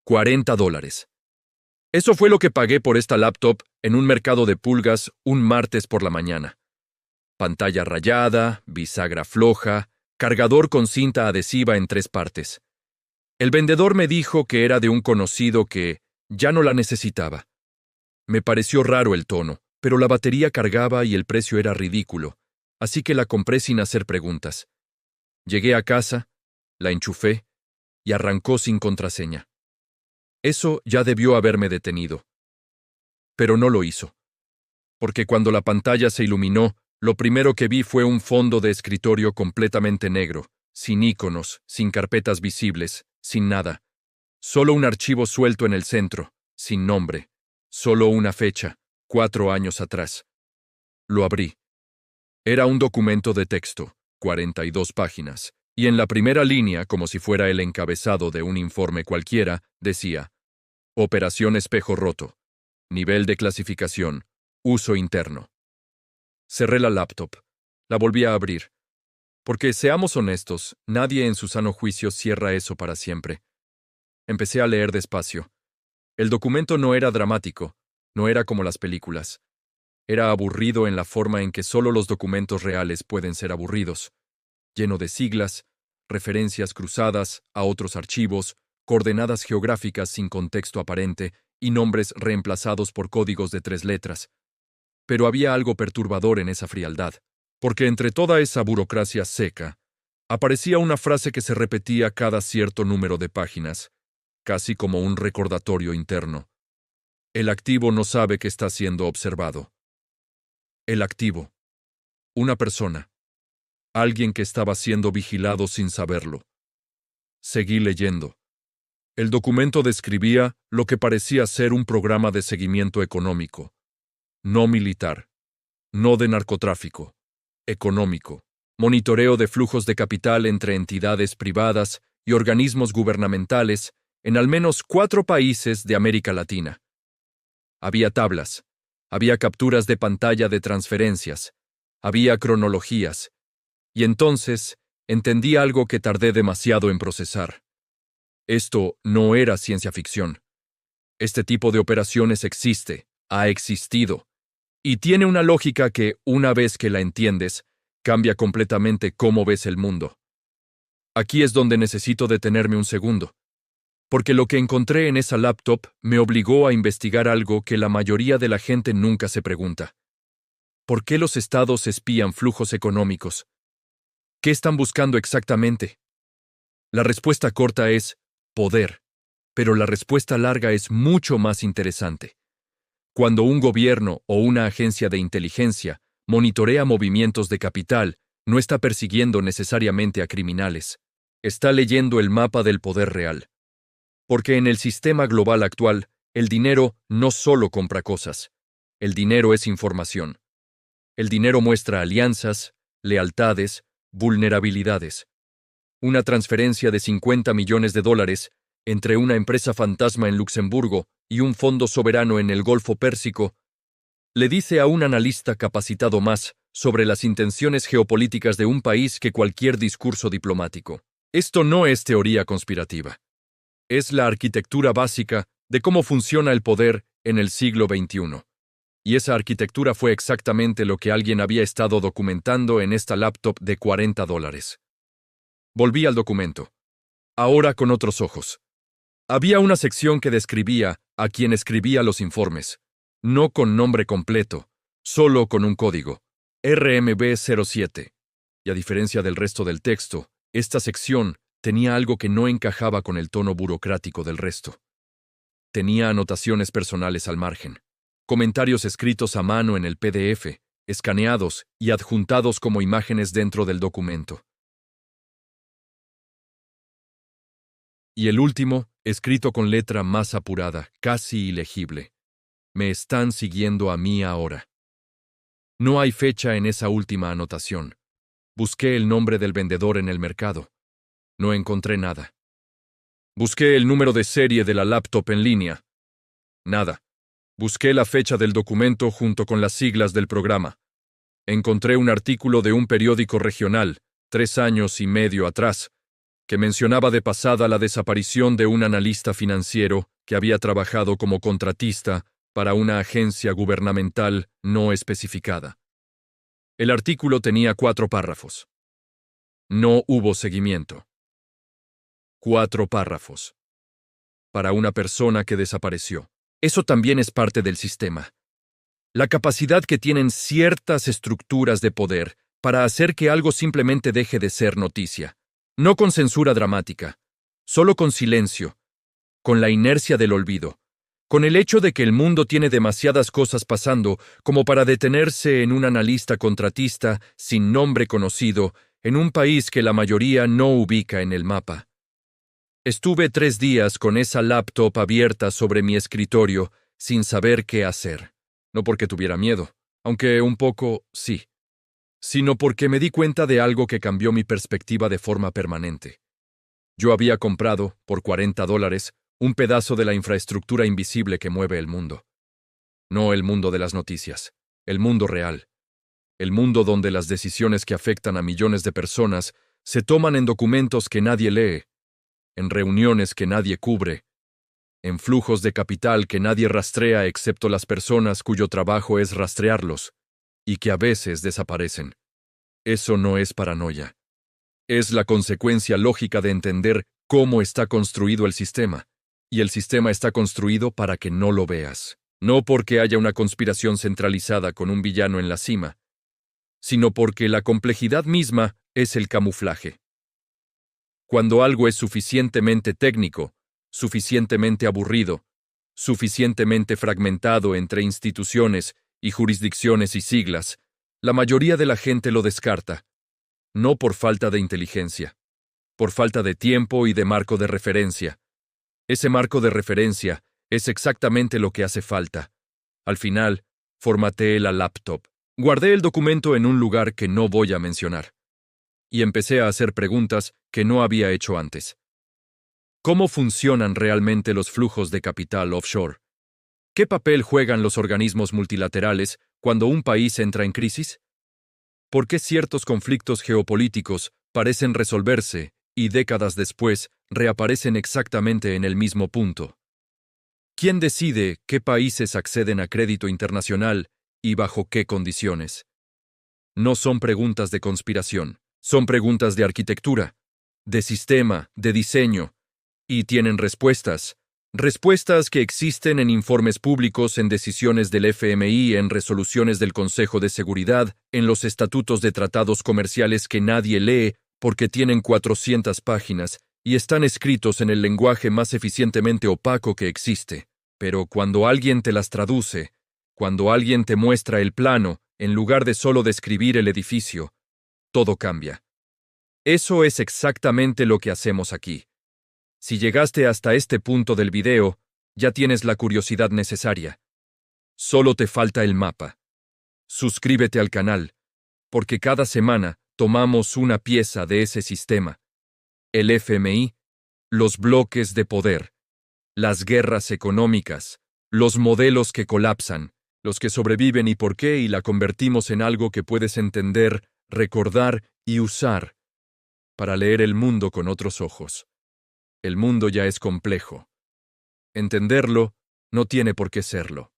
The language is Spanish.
$40. Eso fue lo que pagué por esta laptop en un mercado de pulgas un martes por la mañana. Pantalla rayada, bisagra floja, cargador con cinta adhesiva en 3 partes. El vendedor me dijo que era de un conocido que ya no la necesitaba. Me pareció raro el tono, pero la batería cargaba y el precio era ridículo, así que la compré sin hacer preguntas. Llegué a casa, la enchufé y arrancó sin contraseña. Eso ya debió haberme detenido. Pero no lo hizo. Porque cuando la pantalla se iluminó, lo primero que vi fue un fondo de escritorio completamente negro, sin iconos, sin carpetas visibles, sin nada. Solo un archivo suelto en el centro, sin nombre. Solo una fecha, 4 años atrás. Lo abrí. Era un documento de texto, 42 páginas, y en la primera línea, como si fuera el encabezado de un informe cualquiera, decía: Operación Espejo Roto. Nivel de clasificación. Uso interno. Cerré la laptop. La volví a abrir. Porque, seamos honestos, nadie en su sano juicio cierra eso para siempre. Empecé a leer despacio. El documento no era dramático, no era como las películas. Era aburrido en la forma en que solo los documentos reales pueden ser aburridos. Lleno de siglas, referencias cruzadas a otros archivos, coordenadas geográficas sin contexto aparente y nombres reemplazados por códigos de 3 letras. Pero había algo perturbador en esa frialdad, porque entre toda esa burocracia seca, aparecía una frase que se repetía cada cierto número de páginas, casi como un recordatorio interno. El activo no sabe que está siendo observado. El activo. Una persona. Alguien que estaba siendo vigilado sin saberlo. Seguí leyendo. El documento describía lo que parecía ser un programa de seguimiento económico. No militar. No de narcotráfico. Económico. Monitoreo de flujos de capital entre entidades privadas y organismos gubernamentales en al menos 4 países de América Latina. Había tablas. Había capturas de pantalla de transferencias. Había cronologías. Y entonces entendí algo que tardé demasiado en procesar. Esto no era ciencia ficción. Este tipo de operaciones existe, ha existido, y tiene una lógica que, una vez que la entiendes, cambia completamente cómo ves el mundo. Aquí es donde necesito detenerme un segundo, porque lo que encontré en esa laptop me obligó a investigar algo que la mayoría de la gente nunca se pregunta. ¿Por qué los estados espían flujos económicos? ¿Qué están buscando exactamente? La respuesta corta es poder, pero la respuesta larga es mucho más interesante. Cuando un gobierno o una agencia de inteligencia monitorea movimientos de capital, no está persiguiendo necesariamente a criminales. Está leyendo el mapa del poder real. Porque en el sistema global actual, el dinero no solo compra cosas. El dinero es información. El dinero muestra alianzas, lealtades, vulnerabilidades. Una transferencia de $50 millones entre una empresa fantasma en Luxemburgo y un fondo soberano en el Golfo Pérsico le dice a un analista capacitado más sobre las intenciones geopolíticas de un país que cualquier discurso diplomático. Esto no es teoría conspirativa. Es la arquitectura básica de cómo funciona el poder en el siglo XXI. Y esa arquitectura fue exactamente lo que alguien había estado documentando en esta laptop de $40. Volví al documento. Ahora con otros ojos. Había una sección que describía a quien escribía los informes, no con nombre completo, solo con un código, RMB07. Y a diferencia del resto del texto, esta sección tenía algo que no encajaba con el tono burocrático del resto. Tenía anotaciones personales al margen, comentarios escritos a mano en el PDF, escaneados y adjuntados como imágenes dentro del documento. Y el último, escrito con letra más apurada, casi ilegible. Me están siguiendo a mí ahora. No hay fecha en esa última anotación. Busqué el nombre del vendedor en el mercado. No encontré nada. Busqué el número de serie de la laptop en línea. Nada. Busqué la fecha del documento junto con las siglas del programa. Encontré un artículo de un periódico regional, 3 años y medio atrás, que mencionaba de pasada la desaparición de un analista financiero que había trabajado como contratista para una agencia gubernamental no especificada. El artículo tenía 4 párrafos. No hubo seguimiento. 4 párrafos. Para una persona que desapareció. Eso también es parte del sistema. La capacidad que tienen ciertas estructuras de poder para hacer que algo simplemente deje de ser noticia. No con censura dramática, solo con silencio, con la inercia del olvido, con el hecho de que el mundo tiene demasiadas cosas pasando como para detenerse en un analista contratista sin nombre conocido en un país que la mayoría no ubica en el mapa. Estuve 3 días con esa laptop abierta sobre mi escritorio sin saber qué hacer. No porque tuviera miedo, aunque un poco sí, sino porque me di cuenta de algo que cambió mi perspectiva de forma permanente. Yo había comprado, por $40, un pedazo de la infraestructura invisible que mueve el mundo. No el mundo de las noticias, el mundo real. El mundo donde las decisiones que afectan a millones de personas se toman en documentos que nadie lee, en reuniones que nadie cubre, en flujos de capital que nadie rastrea excepto las personas cuyo trabajo es rastrearlos, y que a veces desaparecen. Eso no es paranoia. Es la consecuencia lógica de entender cómo está construido el sistema, y el sistema está construido para que no lo veas. No porque haya una conspiración centralizada con un villano en la cima, sino porque la complejidad misma es el camuflaje. Cuando algo es suficientemente técnico, suficientemente aburrido, suficientemente fragmentado entre instituciones y jurisdicciones y siglas, la mayoría de la gente lo descarta, no por falta de inteligencia, por falta de tiempo y de marco de referencia. Ese marco de referencia es exactamente lo que hace falta. Al final, formateé la laptop, guardé el documento en un lugar que no voy a mencionar, y empecé a hacer preguntas que no había hecho antes. ¿Cómo funcionan realmente los flujos de capital offshore? ¿Qué papel juegan los organismos multilaterales cuando un país entra en crisis? ¿Por qué ciertos conflictos geopolíticos parecen resolverse y décadas después reaparecen exactamente en el mismo punto? ¿Quién decide qué países acceden a crédito internacional y bajo qué condiciones? No son preguntas de conspiración, son preguntas de arquitectura, de sistema, de diseño, y tienen respuestas. Respuestas que existen en informes públicos, en decisiones del FMI, en resoluciones del Consejo de Seguridad, en los estatutos de tratados comerciales que nadie lee porque tienen 400 páginas y están escritos en el lenguaje más eficientemente opaco que existe. Pero cuando alguien te las traduce, cuando alguien te muestra el plano, en lugar de solo describir el edificio, todo cambia. Eso es exactamente lo que hacemos aquí. Si llegaste hasta este punto del video, ya tienes la curiosidad necesaria. Solo te falta el mapa. Suscríbete al canal, porque cada semana tomamos una pieza de ese sistema. El FMI, los bloques de poder, las guerras económicas, los modelos que colapsan, los que sobreviven y por qué, y la convertimos en algo que puedes entender, recordar y usar para leer el mundo con otros ojos. El mundo ya es complejo. Entenderlo no tiene por qué serlo.